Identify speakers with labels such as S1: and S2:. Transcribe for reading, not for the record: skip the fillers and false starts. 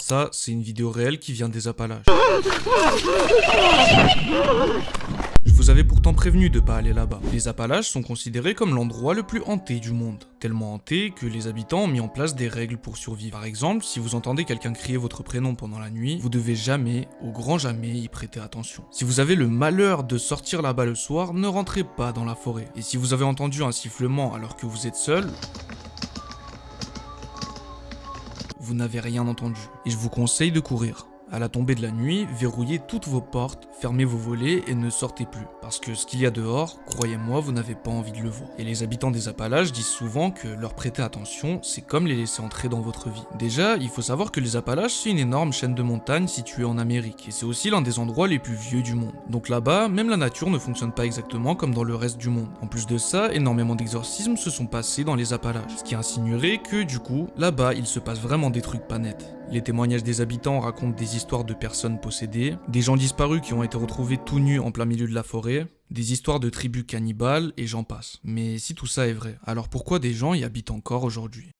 S1: Ça, c'est une vidéo réelle qui vient des Appalaches. Je vous avais pourtant prévenu de pas aller là-bas. Les Appalaches sont considérés comme l'endroit le plus hanté du monde. Tellement hanté que les habitants ont mis en place des règles pour survivre. Par exemple, si vous entendez quelqu'un crier votre prénom pendant la nuit, vous devez jamais, au grand jamais, y prêter attention. Si vous avez le malheur de sortir là-bas le soir, ne rentrez pas dans la forêt. Et si vous avez entendu un sifflement alors que vous êtes seul, vous n'avez rien entendu. Et je vous conseille de courir. À la tombée de la nuit, verrouillez toutes vos portes, fermez vos volets et ne sortez plus. Parce que ce qu'il y a dehors, croyez-moi, vous n'avez pas envie de le voir. Et les habitants des Appalaches disent souvent que leur prêter attention, c'est comme les laisser entrer dans votre vie. Déjà, il faut savoir que les Appalaches, c'est une énorme chaîne de montagnes située en Amérique. Et c'est aussi l'un des endroits les plus vieux du monde. Donc là-bas, même la nature ne fonctionne pas exactement comme dans le reste du monde. En plus de ça, énormément d'exorcismes se sont passés dans les Appalaches. Ce qui insinuerait que, du coup, là-bas, il se passe vraiment des trucs pas nets. Les témoignages des habitants racontent des histoires de personnes possédées, des gens disparus qui ont été retrouvés tout nus en plein milieu de la forêt, des histoires de tribus cannibales et j'en passe. Mais si tout ça est vrai, alors pourquoi des gens y habitent encore aujourd'hui ?